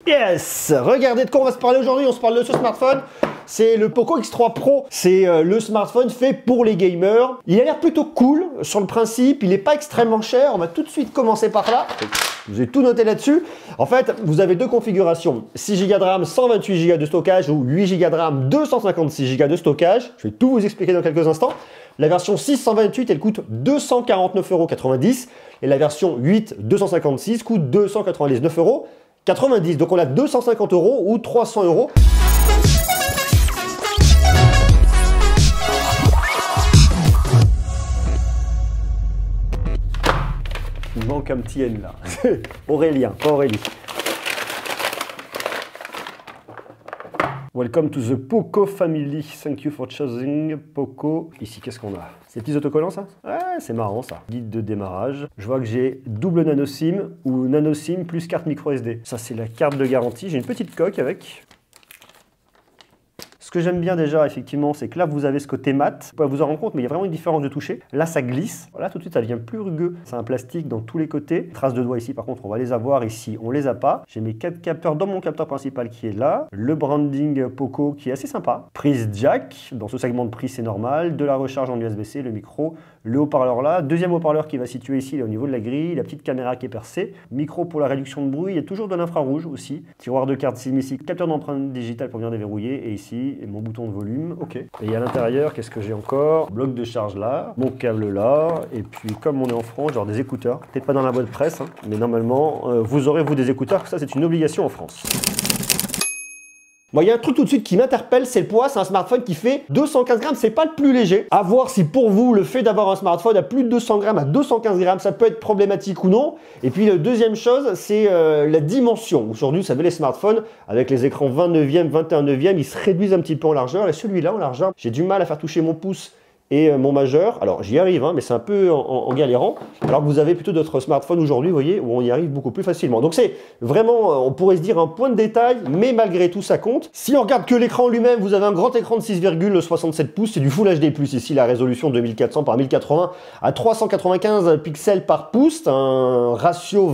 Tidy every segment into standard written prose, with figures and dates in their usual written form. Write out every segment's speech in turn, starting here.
Yes! Regardez de quoi on va se parler aujourd'hui, on se parle de ce smartphone. C'est le Poco X3 Pro. C'est le smartphone fait pour les gamers. Il a l'air plutôt cool sur le principe, il n'est pas extrêmement cher. On va tout de suite commencer par là. Vous avez tout noté là-dessus. En fait, vous avez deux configurations. 6 Go de RAM, 128 Go de stockage ou 8 Go de RAM, 256 Go de stockage. Je vais tout vous expliquer dans quelques instants. La version 6 128, elle coûte 249,90 € et la version 8 256 coûte 299,90 €. Donc on a 250 € ou 300 €. Il manque un petit N là. Aurélien, pas Aurélie. Welcome to the Poco family. Thank you for choosing Poco. Ici, qu'est-ce qu'on a? C'est petits autocollants, ça? Ouais, c'est marrant, ça. Guide de démarrage. Je vois que j'ai double nano SIM ou nano SIM plus carte micro SD. Ça, c'est la carte de garantie. J'ai une petite coque avec. Ce que j'aime bien déjà, effectivement, c'est que là, vous avez ce côté mat. Vous pouvez vous en rendre compte, mais il y a vraiment une différence de toucher. Là, ça glisse. Là, tout de suite, ça devient plus rugueux. C'est un plastique dans tous les côtés. Traces de doigts ici, par contre, on va les avoir. Ici, on les a pas. J'ai mes 4 capteurs dans mon capteur principal qui est là. Le branding Poco qui est assez sympa. Prise jack. Dans ce segment de prix, c'est normal. De la recharge en USB-C, le micro, le haut-parleur là. Deuxième haut-parleur qui va situer ici, il est au niveau de la grille. La petite caméra qui est percée. Micro pour la réduction de bruit. Il y a toujours de l'infrarouge aussi. Tiroir de carte SIM ici. Capteur d'empreinte digitale pour venir déverrouiller. Et ici, mon bouton de volume. Ok. Et à l'intérieur, qu'est-ce que j'ai encore? Bloc de charge là, mon câble là, et puis comme on est en France, genre des écouteurs. Peut-être pas dans la boîte presse, hein, mais normalement, vous aurez vous des écouteurs. Ça, c'est une obligation en France. Bon, il y a un truc tout de suite qui m'interpelle, c'est le poids. C'est un smartphone qui fait 215 grammes, c'est pas le plus léger. À voir si pour vous, le fait d'avoir un smartphone à plus de 200 grammes, à 215 grammes, ça peut être problématique ou non. Et puis, la deuxième chose, c'est la dimension. Aujourd'hui, vous savez, les smartphones, avec les écrans 29e, 21e, ils se réduisent un petit peu en largeur. Et celui-là, en largeur, j'ai du mal à faire toucher mon pouce et mon majeur. Alors j'y arrive, hein, mais c'est un peu en galérant. Alors que vous avez plutôt d'autres smartphones aujourd'hui, vous voyez, où on y arrive beaucoup plus facilement. Donc c'est vraiment, on pourrait se dire un point de détail, mais malgré tout ça compte. Si on regarde que l'écran lui-même, vous avez un grand écran de 6,67 pouces, c'est du Full HD+, ici la résolution 2400 par 1080 à 395 pixels par pouce, un ratio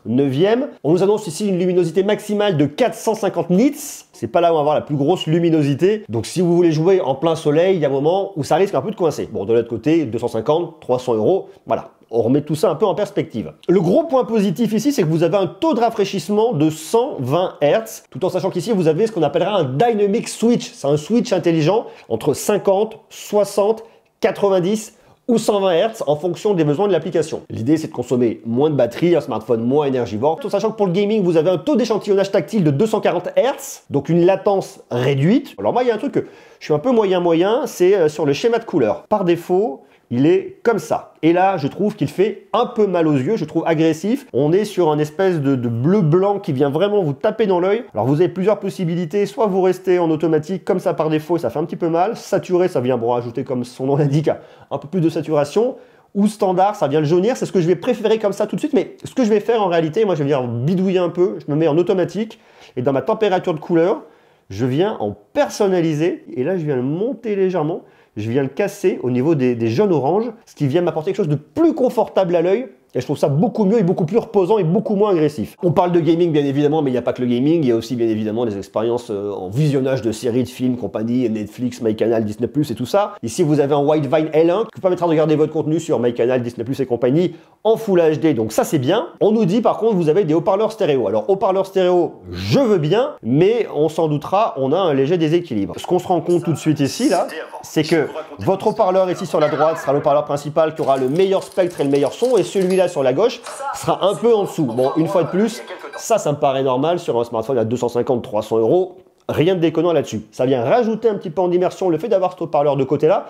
20/9. On nous annonce ici une luminosité maximale de 450 nits. C'est pas là où on va avoir la plus grosse luminosité. Donc si vous voulez jouer en plein soleil, il y a un moment où ça risque un peu de coincer. Bon, de l'autre côté, 250, 300 €, voilà. On remet tout ça un peu en perspective. Le gros point positif ici, c'est que vous avez un taux de rafraîchissement de 120 Hz, tout en sachant qu'ici, vous avez ce qu'on appellera un Dynamic Switch. C'est un switch intelligent entre 50, 60, 90 ou 120 Hz en fonction des besoins de l'application. L'idée, c'est de consommer moins de batterie, un smartphone moins énergivore, tout en sachant que pour le gaming, vous avez un taux d'échantillonnage tactile de 240 Hz, donc une latence réduite. Alors moi, il y a un truc que je suis un peu moyen, c'est sur le schéma de couleur. Par défaut, il est comme ça. Et là, je trouve qu'il fait un peu mal aux yeux, je trouve agressif. On est sur un espèce de bleu-blanc qui vient vraiment vous taper dans l'œil. Alors vous avez plusieurs possibilités, soit vous restez en automatique comme ça par défaut, ça fait un petit peu mal. Saturé, ça vient rajouter, comme son nom l'indique, un peu plus de saturation. Ou standard, ça vient le jaunir, c'est ce que je vais préférer comme ça tout de suite. Mais ce que je vais faire en réalité, moi je vais venir bidouiller un peu, je me mets en automatique. Et dans ma température de couleur, je viens en personnaliser. Et là, je viens le monter légèrement. Je viens le casser au niveau des jaunes oranges, ce qui vient m'apporter quelque chose de plus confortable à l'œil. Et je trouve ça beaucoup mieux et beaucoup plus reposant et beaucoup moins agressif. On parle de gaming bien évidemment, mais il n'y a pas que le gaming, il y a aussi bien évidemment des expériences en visionnage de séries, de films, compagnie, Netflix, MyCanal, Disney+, et tout ça. Ici vous avez un Widevine L1 qui vous permettra de regarder votre contenu sur MyCanal, Disney+, et compagnie en Full HD, donc ça c'est bien. On nous dit par contre vous avez des haut-parleurs stéréo. Alors haut-parleurs stéréo, je veux bien, mais on s'en doutera, on a un léger déséquilibre. Ce qu'on se rend compte tout de suite ici là, c'est que votre haut-parleur ici sur la droite sera le haut-parleur principal qui aura le meilleur spectre et le meilleur son, et celui-là sur la gauche sera un peu en dessous. Bon, une fois de plus, ça me paraît normal sur un smartphone à 250-300 €. Rien de déconnant là-dessus. Ça vient rajouter un petit peu en immersion le fait d'avoir ce haut-parleur de côté là,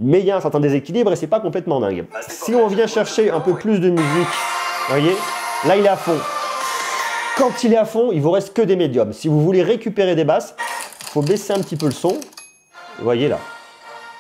mais il y a un certain déséquilibre et c'est pas complètement dingue. Si on vient chercher un peu plus de musique, vous voyez, là il est à fond. Quand il est à fond, il vous reste que des médiums. Si vous voulez récupérer des basses, il faut baisser un petit peu le son. Vous voyez là.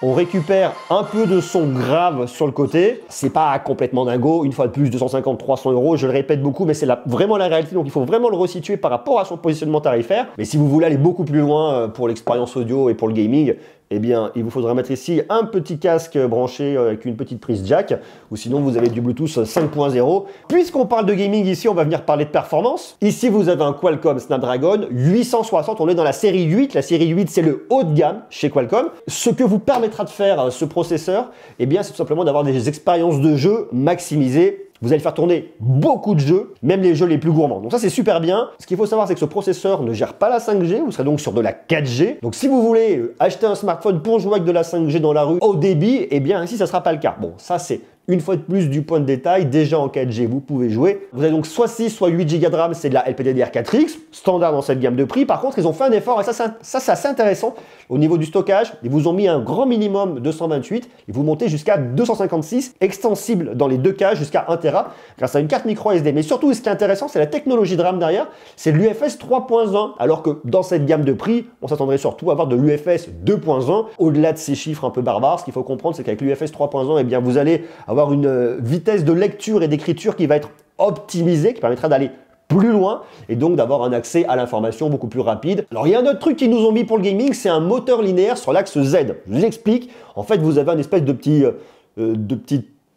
On récupère un peu de son grave sur le côté. C'est pas complètement dingo. Une fois de plus, 250-300 €. Je le répète beaucoup, mais c'est vraiment la réalité. Donc il faut vraiment le resituer par rapport à son positionnement tarifaire. Mais si vous voulez aller beaucoup plus loin pour l'expérience audio et pour le gaming, eh bien, il vous faudra mettre ici un petit casque branché avec une petite prise jack, ou sinon vous avez du Bluetooth 5.0. Puisqu'on parle de gaming ici, on va venir parler de performance. Ici, vous avez un Qualcomm Snapdragon 860, on est dans la série 8. La série 8, c'est le haut de gamme chez Qualcomm. Ce que vous permettra de faire ce processeur, eh bien, c'est tout simplement d'avoir des expériences de jeu maximisées. Vous allez faire tourner beaucoup de jeux, même les jeux les plus gourmands. Donc ça, c'est super bien. Ce qu'il faut savoir, c'est que ce processeur ne gère pas la 5G. Vous serez donc sur de la 4G. Donc si vous voulez acheter un smartphone pour jouer avec de la 5G dans la rue au débit, eh bien ici, ça ne sera pas le cas. Bon, ça c'est une fois de plus du point de détail. Déjà en 4G, vous pouvez jouer. Vous avez donc soit 6, soit 8 Go de RAM. C'est de la LPDDR4X, standard dans cette gamme de prix. Par contre, ils ont fait un effort, et ça c'est assez intéressant. Au niveau du stockage, ils vous ont mis un grand minimum de 128. Ils vous montez jusqu'à 256, extensible dans les deux cas jusqu'à 1 Tera grâce à une carte micro SD. Mais surtout, ce qui est intéressant, c'est la technologie de RAM derrière. C'est l'UFS 3.1. Alors que dans cette gamme de prix, on s'attendrait surtout à avoir de l'UFS 2.1. Au-delà de ces chiffres un peu barbares, ce qu'il faut comprendre, c'est qu'avec l'UFS 3.1, eh bien, vous allez avoir une vitesse de lecture et d'écriture qui va être optimisée, qui permettra d'aller plus loin et donc d'avoir un accès à l'information beaucoup plus rapide. Alors il y a un autre truc qu'ils nous ont mis pour le gaming, c'est un moteur linéaire sur l'axe Z. Je vous explique. En fait, vous avez un espèce de petit,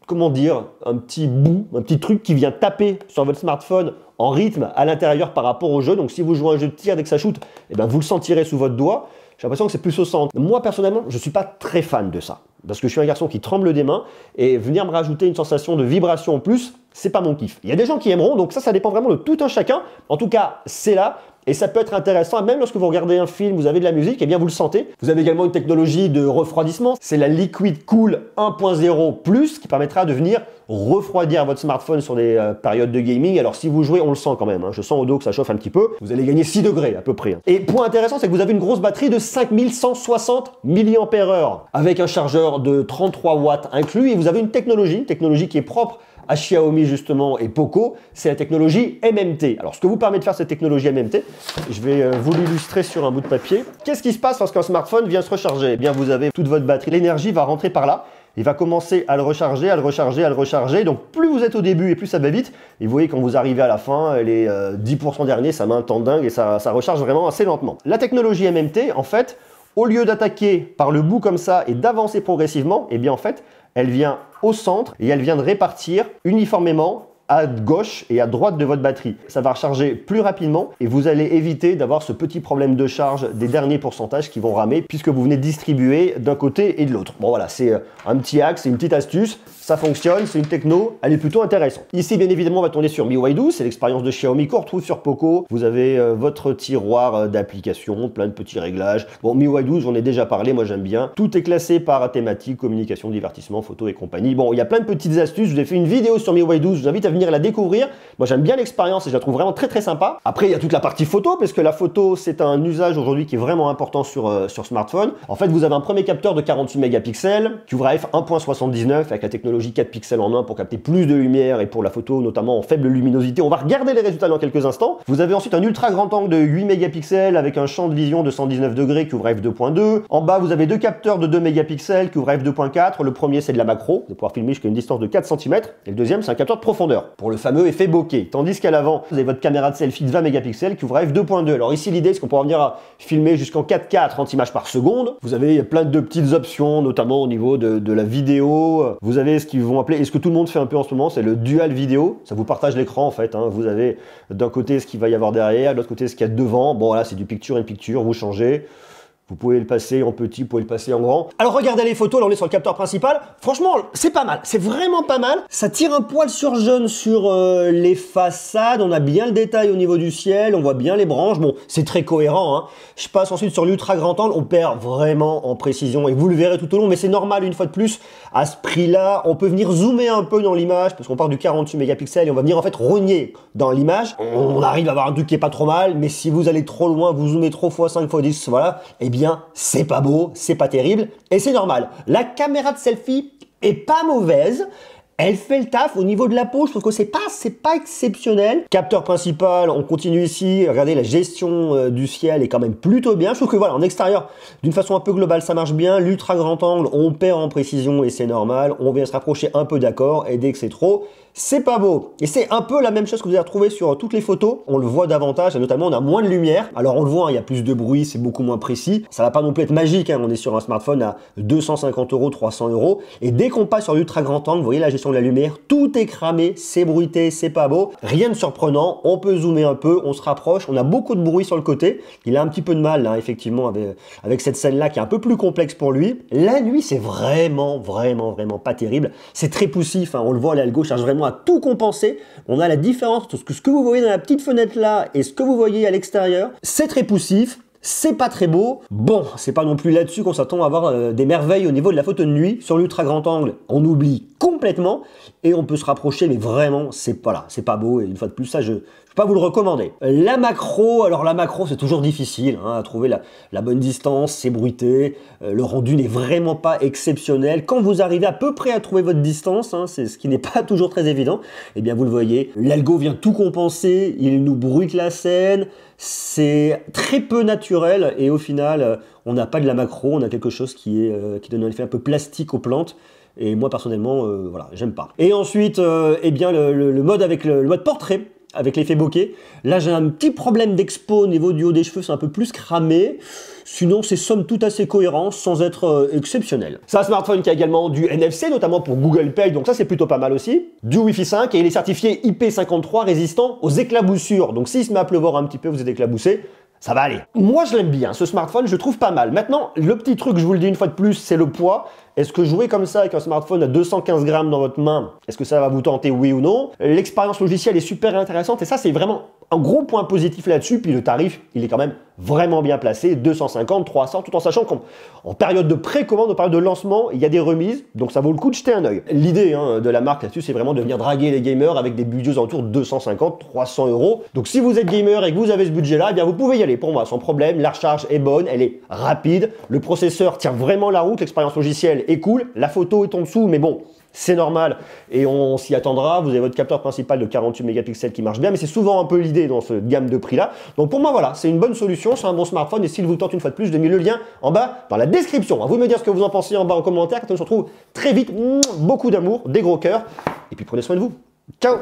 comment dire, un petit bout, un petit truc qui vient taper sur votre smartphone en rythme à l'intérieur par rapport au jeu. Donc si vous jouez à un jeu de tir dès que ça shoot, eh ben, vous le sentirez sous votre doigt. J'ai l'impression que c'est plus au centre. Moi, personnellement, je ne suis pas très fan de ça. Parce que je suis un garçon qui tremble des mains. Et venir me rajouter une sensation de vibration en plus, c'est pas mon kiff. Il y a des gens qui aimeront, donc ça dépend vraiment de tout un chacun. En tout cas, c'est là. Et ça peut être intéressant, même lorsque vous regardez un film, vous avez de la musique, eh bien vous le sentez. Vous avez également une technologie de refroidissement. C'est la Liquid Cool 1.0+, qui permettra de venir refroidir votre smartphone sur des périodes de gaming. Alors si vous jouez, on le sent quand même. Hein. Je sens au dos que ça chauffe un petit peu. Vous allez gagner 6 degrés à peu près. Hein. Et point intéressant, c'est que vous avez une grosse batterie de 5160 mAh avec un chargeur de 33 watts inclus. Et vous avez une technologie qui est propre à Xiaomi justement et Poco, c'est la technologie MMT. Alors ce que vous permet de faire cette technologie MMT, je vais vous l'illustrer sur un bout de papier. Qu'est-ce qui se passe lorsqu'un smartphone vient se recharger? Eh bien vous avez toute votre batterie, l'énergie va rentrer par là. Il va commencer à le recharger, à le recharger, à le recharger. Donc plus vous êtes au début et plus ça va vite. Et vous voyez quand vous arrivez à la fin, les 10% derniers, ça met un temps dingue et ça recharge vraiment assez lentement. La technologie MMT, en fait, au lieu d'attaquer par le bout comme ça et d'avancer progressivement, eh bien en fait, elle vient au centre et elle vient de répartir uniformément à gauche et à droite de votre batterie. Ça va recharger plus rapidement et vous allez éviter d'avoir ce petit problème de charge des derniers pourcentages qui vont ramer puisque vous venez distribuer d'un côté et de l'autre. Bon voilà, c'est un petit axe, c'est une petite astuce, ça fonctionne, c'est une techno, elle est plutôt intéressante. Ici, bien évidemment, on va tourner sur MIUI 12, c'est l'expérience de Xiaomi qu'on retrouve sur Poco. Vous avez votre tiroir d'applications, plein de petits réglages. Bon, MIUI 12, j'en ai déjà parlé, moi j'aime bien. Tout est classé par thématique, communication, divertissement, photo et compagnie. Bon, il y a plein de petites astuces, je vous ai fait une vidéo sur MIUI 12, je vous invite à venir la découvrir. Moi j'aime bien l'expérience et je la trouve vraiment très sympa. Après il y a toute la partie photo parce que la photo c'est un usage aujourd'hui qui est vraiment important sur smartphone. En fait vous avez un premier capteur de 48 mégapixels qui ouvre à f1.79 avec la technologie 4 pixels en 1 pour capter plus de lumière et pour la photo notamment en faible luminosité. On va regarder les résultats dans quelques instants. Vous avez ensuite un ultra grand angle de 8 mégapixels avec un champ de vision de 119 degrés qui ouvre à f2.2. En bas vous avez deux capteurs de 2 mégapixels qui ouvrent à f2.4. Le premier c'est de la macro, vous allez pouvoir filmer jusqu'à une distance de 4 cm et le deuxième c'est un capteur de profondeur pour le fameux effet bokeh. Tandis qu'à l'avant, vous avez votre caméra de selfie de 20 mégapixels qui ouvre à f2.2. Alors ici, l'idée, c'est qu'on pourra venir à filmer jusqu'en 4K à 30 images par seconde. Vous avez plein de petites options, notamment au niveau de la vidéo. Vous avez ce qu'ils vont appeler, et ce que tout le monde fait un peu en ce moment, c'est le dual vidéo. Ça vous partage l'écran, en fait. Hein. Vous avez d'un côté ce qu'il va y avoir derrière, de l'autre côté ce qu'il y a devant. Bon, voilà, c'est du picture in picture, vous changez. Vous pouvez le passer en petit, vous pouvez le passer en grand. Alors regardez les photos, là on est sur le capteur principal. Franchement, c'est pas mal, c'est vraiment pas mal. Ça tire un poil sur jaune sur les façades. On a bien le détail au niveau du ciel, on voit bien les branches. Bon, c'est très cohérent. Hein. Je passe ensuite sur l'ultra grand angle. On perd vraiment en précision et vous le verrez tout au long. Mais c'est normal une fois de plus. À ce prix-là, on peut venir zoomer un peu dans l'image parce qu'on part du 48 mégapixels et on va venir en fait rogner dans l'image. On arrive à avoir un truc qui est pas trop mal. Mais si vous allez trop loin, vous zoomez trop x5 x10, voilà, eh bien c'est pas beau, c'est pas terrible et c'est normal. La caméra de selfie est pas mauvaise. Elle fait le taf au niveau de la peau, je trouve que c'est pas exceptionnel. Capteur principal, on continue ici. Regardez, la gestion du ciel est quand même plutôt bien. Je trouve que voilà, en extérieur, d'une façon un peu globale, ça marche bien. L'ultra grand angle, on perd en précision et c'est normal. On vient se rapprocher un peu d'accord et dès que c'est trop, c'est pas beau. Et c'est un peu la même chose que vous allez retrouver sur toutes les photos. On le voit davantage, et notamment on a moins de lumière. Alors on le voit, hein, il y a plus de bruit, c'est beaucoup moins précis. Ça va pas non plus être magique, hein. On est sur un smartphone à 250 €, 300 €. Et dès qu'on passe sur l'ultra grand angle, vous voyez la gestion de la lumière, tout est cramé, c'est bruité, c'est pas beau. Rien de surprenant, on peut zoomer un peu, on se rapproche, on a beaucoup de bruit sur le côté. Il a un petit peu de mal, là, effectivement, avec cette scène-là qui est un peu plus complexe pour lui. La nuit, c'est vraiment pas terrible. C'est très poussif, hein. On le voit, l'algo cherche vraiment à tout compenser. On a la différence entre ce que vous voyez dans la petite fenêtre là et ce que vous voyez à l'extérieur. C'est très poussif. C'est pas très beau. Bon, c'est pas non plus là-dessus qu'on s'attend à avoir des merveilles au niveau de la photo de nuit. Sur l'ultra grand angle, on oublie complètement et on peut se rapprocher, mais vraiment, c'est pas là. C'est pas beau et une fois de plus, ça, je peux pas vous le recommander. La macro, alors la macro, c'est toujours difficile hein, à trouver la bonne distance, c'est bruité. Le rendu n'est vraiment pas exceptionnel. Quand vous arrivez à peu près à trouver votre distance, hein, c'est ce qui n'est pas toujours très évident, eh bien vous le voyez, l'algo vient tout compenser, il nous bruite la scène. C'est très peu naturel et au final, on n'a pas de la macro, on a quelque chose qui donne un effet un peu plastique aux plantes. Et moi personnellement, voilà, j'aime pas. Et ensuite, eh bien le mode avec le mode portrait, avec l'effet bokeh. Là, j'ai un petit problème d'expo au niveau du haut des cheveux, c'est un peu plus cramé. Sinon, c'est somme toute assez cohérent sans être exceptionnel. C'est un smartphone qui a également du NFC, notamment pour Google Pay, donc ça c'est plutôt pas mal aussi. Du Wi-Fi 5 et il est certifié IP53 résistant aux éclaboussures. Donc s'il se met à pleuvoir un petit peu, vous êtes éclaboussé, ça va aller. Moi, je l'aime bien, ce smartphone, je le trouve pas mal. Maintenant, le petit truc, je vous le dis une fois de plus, c'est le poids. Est-ce que jouer comme ça avec un smartphone à 215 grammes dans votre main, est-ce que ça va vous tenter, oui ou non? L'expérience logicielle est super intéressante et ça, c'est vraiment un gros point positif là-dessus. Puis le tarif, il est quand même vraiment bien placé, 250, 300, tout en sachant qu'en période de précommande, en période de lancement, il y a des remises, donc ça vaut le coup de jeter un œil. L'idée hein, de la marque là-dessus, c'est vraiment de venir draguer les gamers avec des budgets autour de 250, 300 €. Donc si vous êtes gamer et que vous avez ce budget-là, eh bien vous pouvez y aller pour moi, sans problème. La recharge est bonne, elle est rapide, le processeur tient vraiment la route, l'expérience logicielle est cool, la photo est en dessous, mais bon, c'est normal et on s'y attendra. Vous avez votre capteur principal de 48 mégapixels qui marche bien, mais c'est souvent un peu l'idée dans ce gamme de prix là. Donc pour moi voilà, c'est une bonne solution, c'est un bon smartphone et s'il vous tente une fois de plus, je vais mettre le lien en bas dans la description. À vous de me dire ce que vous en pensez en bas en commentaire. Quand on se retrouve très vite, beaucoup d'amour, des gros cœurs et puis prenez soin de vous. Ciao.